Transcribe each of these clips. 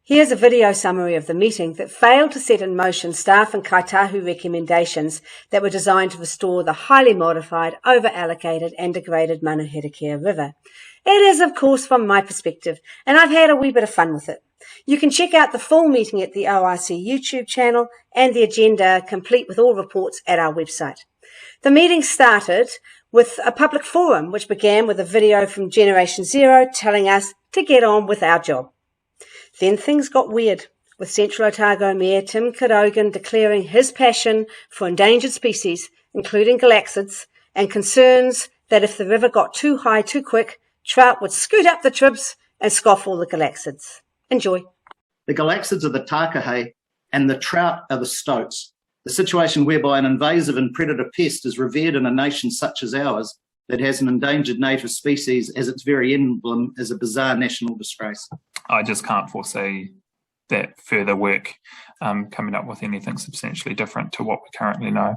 Here's a video summary of the meeting that failed to set in motion staff and kaitahu recommendations that were designed to restore the highly modified, over-allocated and degraded Manuherekia River. It is, of course, from my perspective, and I've had a wee bit of fun with it. You can check out the full meeting at the ORC YouTube channel and the agenda complete with all reports at our website. The meeting started with a public forum which began with a video from Generation Zero telling us to get on with our job. Then things got weird, with Central Otago Mayor Tim Cadogan declaring his passion for endangered species, including galaxids, and concerns that if the river got too high too quick, trout would scoot up the tribs and scoff all the galaxids. Enjoy. The galaxids are the takahe and the trout are the stoats. The situation whereby an invasive and predator pest is revered in a nation such as ours that has an endangered native species as its very emblem is a bizarre national disgrace. I just can't foresee that further work coming up with anything substantially different to what we currently know.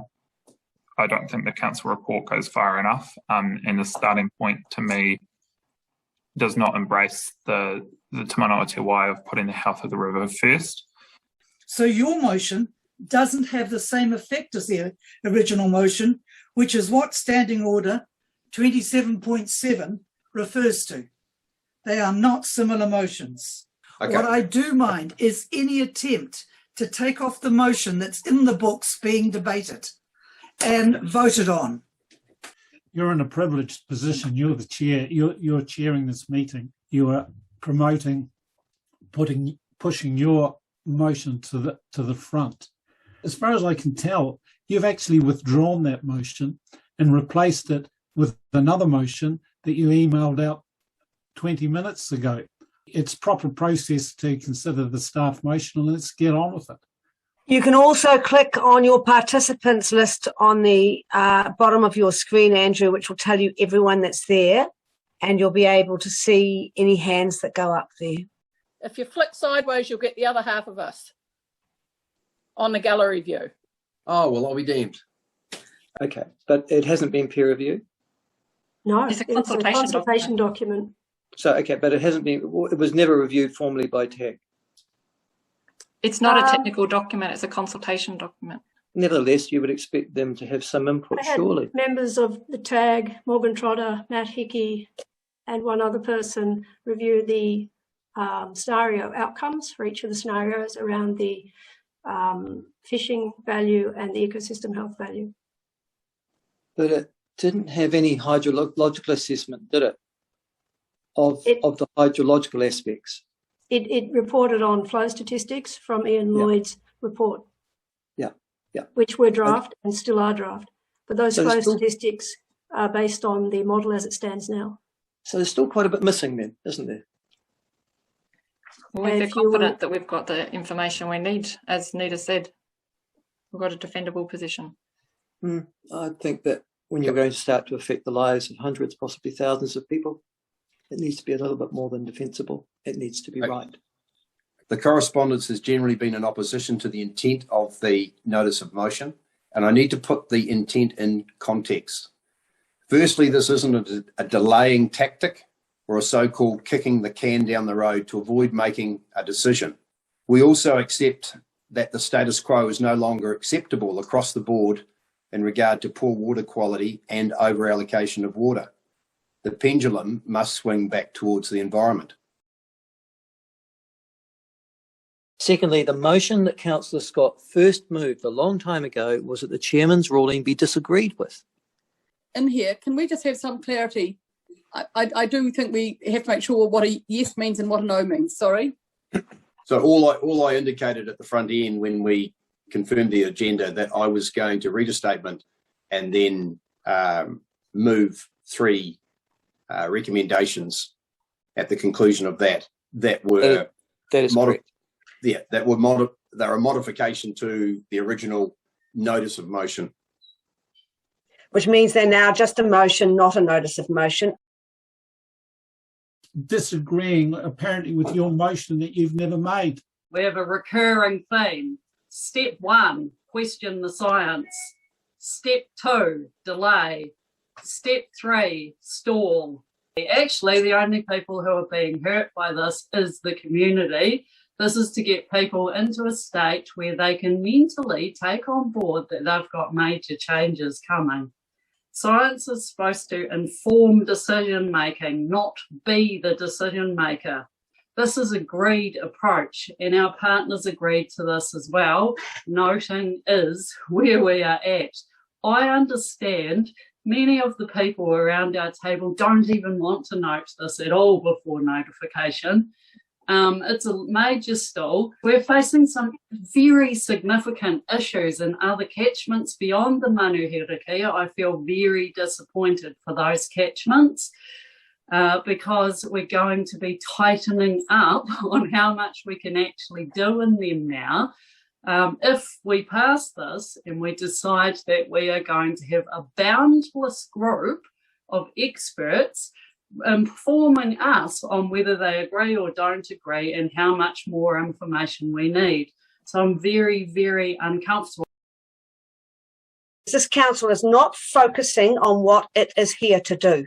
I don't think the council report goes far enough, and the starting point to me does not embrace the Te Mana o Te Wai of putting the health of the river first. So your motion doesn't have the same effect as the original motion, which is what Standing Order 27.7 refers to. They are not similar motions. Okay. What I do mind is any attempt to take off the motion that's in the books being debated and voted on. You're in a privileged position. You're the chair. You're chairing this meeting. You are promoting, pushing your motion to the front. As far as I can tell, you've actually withdrawn that motion and replaced it with another motion that you emailed out 20 minutes ago. It's proper process to consider the staff motion, and let's get on with it. You can also click on your participants list on the bottom of your screen, Andrew, which will tell you everyone that's there, and you'll be able to see any hands that go up there. If you flick sideways, you'll get the other half of us on the gallery view. Oh, well, I'll be damned. Okay, but it hasn't been peer reviewed? No, it's a consultation document. So, okay, but it hasn't been, it was never reviewed formally by TAG? It's not a technical document, it's a consultation document. Nevertheless, you would expect them to have some input, surely. Members of the TAG, Morgan Trotter, Matt Hickey, and one other person review the scenario outcomes for each of the scenarios around the fishing value and the ecosystem health value. But it didn't have any hydrological assessment, did it? Of the hydrological aspects. It reported on flow statistics from Ian Lloyd's report. Yeah. Which were draft and still are draft. But those flow statistics are based on the model as it stands now. So there's still quite a bit missing then, isn't there? Well, we're confident that we've got the information we need, as Nita said. We've got a defendable position. I think that when you're going to start to affect the lives of hundreds, possibly thousands of people, it needs to be a little bit more than defensible. It needs to be right. The correspondence has generally been in opposition to the intent of the notice of motion, and I need to put the intent in context. Firstly, this isn't a delaying tactic or a so-called kicking the can down the road to avoid making a decision. We also accept that the status quo is no longer acceptable across the board in regard to poor water quality and over-allocation of water. The pendulum must swing back towards the environment. Secondly, the motion that Councillor Scott first moved a long time ago was that the chairman's ruling be disagreed with. In here, can we just have some clarity? I do think we have to make sure what a yes means and what a no means. Sorry. So all I indicated at the front end when we confirmed the agenda that I was going to read a statement and then move three recommendations at the conclusion of that were that is correct. Yeah, that were they're a modification to the original notice of motion. Which means they're now just a motion, not a notice of motion. Disagreeing apparently with your motion that you've never made. We have a recurring theme. Step 1, question the science. Step 2, delay. Step 3, stall. Actually, the only people who are being hurt by this is the community, This is to get people into a state where they can mentally take on board that they've got major changes coming. Science is supposed to inform decision making, not be the decision maker. This is agreed approach, and our partners agreed to this as well. Noting is where we are at. I understand many of the people around our table don't even want to note this at all before notification. It's a major stall. We're facing some very significant issues in other catchments beyond the Manuherekia. I feel very disappointed for those catchments because we're going to be tightening up on how much we can actually do in them now. If we pass this and we decide that we are going to have a boundless group of experts informing us on whether they agree or don't agree and how much more information we need. So I'm very, very uncomfortable. This council is not focusing on what it is here to do.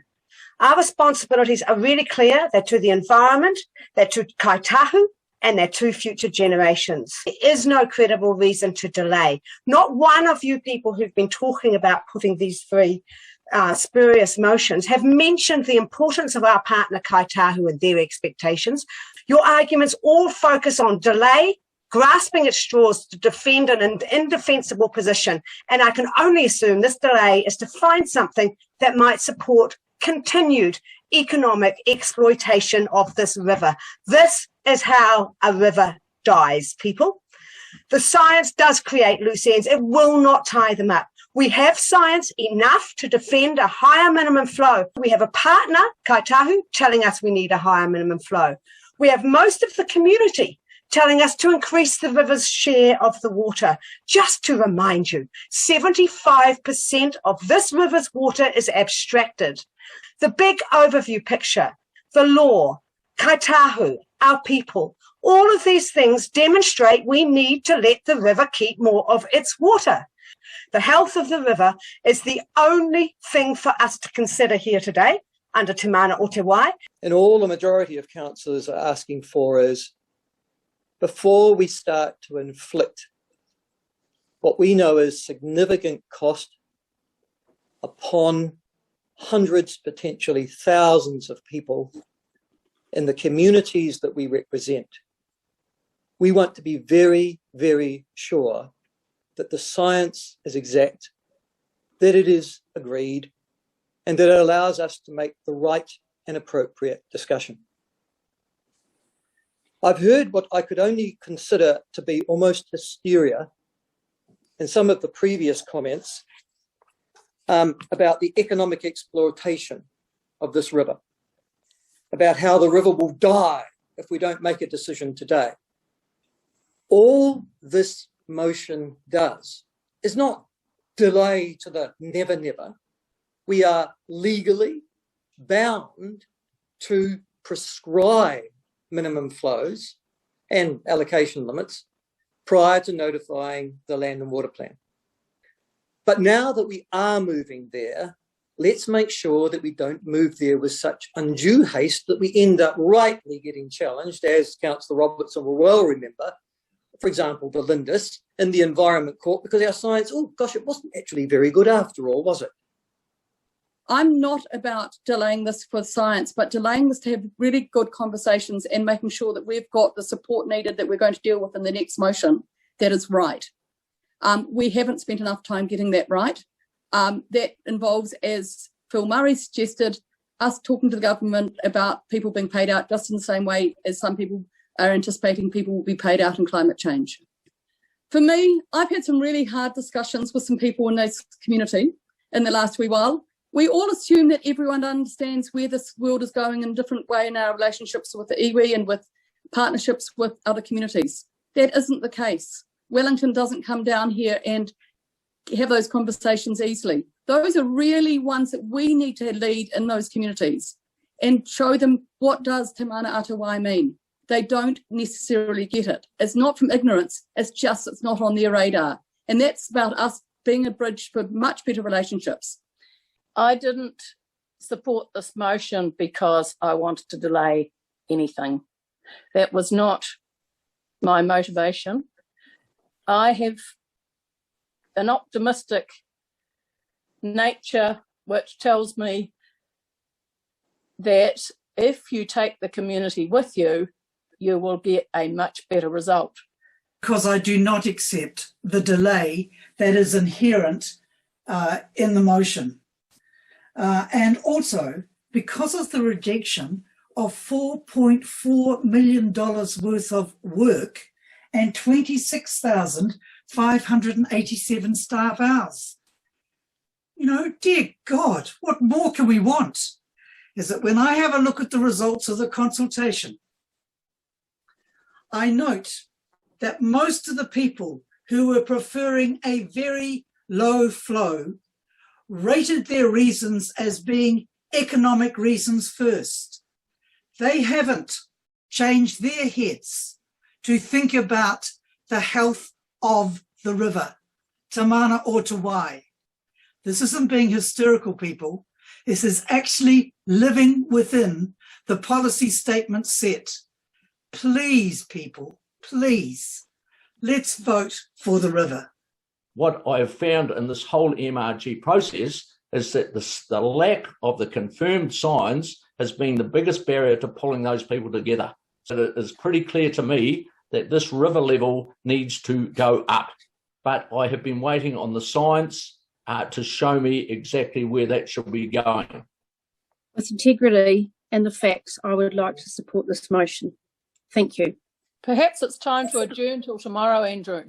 Our responsibilities are really clear. They're to the environment, they're to Kaitahu, and they're to future generations. There is no credible reason to delay. Not one of you people who've been talking about putting these three spurious motions have mentioned the importance of our partner Kaitahu and their expectations. Your arguments all focus on delay, grasping at straws to defend an indefensible position, and I can only assume this delay is to find something that might support continued economic exploitation of this river. This is how a river dies, people. The science does create loose ends. It will not tie them up. We have science enough to defend a higher minimum flow. We have a partner, Kaitahu, telling us we need a higher minimum flow. We have most of the community telling us to increase the river's share of the water. Just to remind you, 75% of this river's water is abstracted. The big overview picture, the law, Kaitahu, our people, all of these things demonstrate we need to let the river keep more of its water. The health of the river is the only thing for us to consider here today under Te Mana o Te Wai. And all the majority of councillors are asking for is, before we start to inflict what we know is significant cost upon hundreds, potentially thousands of people in the communities that we represent, we want to be very, very sure that the science is exact, that it is agreed, and that it allows us to make the right and appropriate discussion. I've heard what I could only consider to be almost hysteria in some of the previous comments about the economic exploitation of this river, about how the river will die if we don't make a decision today. All this motion does is not delay to the never, never. We are legally bound to prescribe minimum flows and allocation limits prior to notifying the Land and Water Plan. But now that we are moving there, let's make sure that we don't move there with such undue haste that we end up rightly getting challenged, as Councillor Robertson will well remember, for example, the Lindis in the Environment Court, because our science, oh gosh, it wasn't actually very good after all, was it? I'm not about delaying this for science, but delaying this to have really good conversations and making sure that we've got the support needed that we're going to deal with in the next motion that is right. We haven't spent enough time getting that right. That involves, as Phil Murray suggested, us talking to the government about people being paid out just in the same way as some people are anticipating people will be paid out in climate change. For me, I've had some really hard discussions with some people in this community in the last wee while. We all assume that everyone understands where this world is going in a different way in our relationships with the iwi and with partnerships with other communities. That isn't the case. Wellington doesn't come down here and have those conversations easily. Those are really ones that we need to lead in those communities and show them what does Te Mana Ata Wai mean. They don't necessarily get it. It's not from ignorance, it's just it's not on their radar. And that's about us being a bridge for much better relationships. I didn't support this motion because I wanted to delay anything. That was not my motivation. I have an optimistic nature which tells me that if you take the community with you, you will get a much better result. Because I do not accept the delay that is inherent in the motion. And also because of the rejection of $4.4 million worth of work and 26,587 staff hours. You know, dear God, what more can we want? Is that when I have a look at the results of the consultation, I note that most of the people who were preferring a very low flow rated their reasons as being economic reasons first. They haven't changed their heads to think about the health of the river, Te Mana o Te Wai. This isn't being hysterical, people. This is actually living within the policy statement set. Please, people, please, let's vote for the river. What I have found in this whole MRG process is that the lack of the confirmed signs has been the biggest barrier to pulling those people together. So it is pretty clear to me that this river level needs to go up. But I have been waiting on the science to show me exactly where that should be going. With integrity and the facts, I would like to support this motion. Thank you. Perhaps it's time to adjourn till tomorrow, Andrew.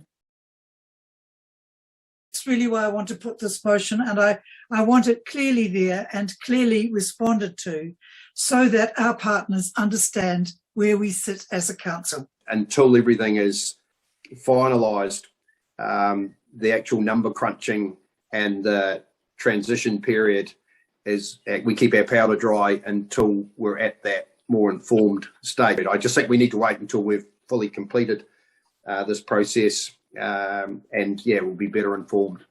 That's really why I want to put this motion, and I want it clearly there and clearly responded to so that our partners understand where we sit as a council. Until everything is finalised, the actual number crunching and the transition period is, we keep our powder dry until we're at that more informed state. I just think we need to wait until we've fully completed this process, and yeah, we'll be better informed.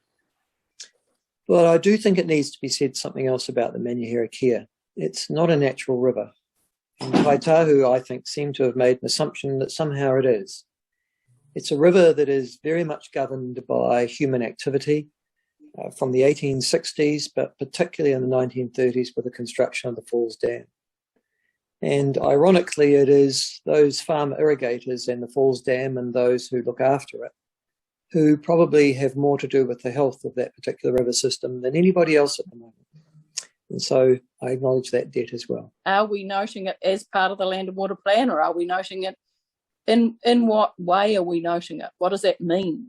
Well, I do think it needs to be said something else about the Manuherekia. It's not a natural river. And Kaitahu, I think, seem to have made an assumption that somehow it is. It's a river that is very much governed by human activity from the 1860s, but particularly in the 1930s with the construction of the Falls Dam. And ironically, it is those farm irrigators and the Falls Dam and those who look after it who probably have more to do with the health of that particular river system than anybody else at the moment. And so I acknowledge that debt as well. Are we noting it as part of the Land and Water Plan, or are we noting it in what way are we noting it? What does that mean?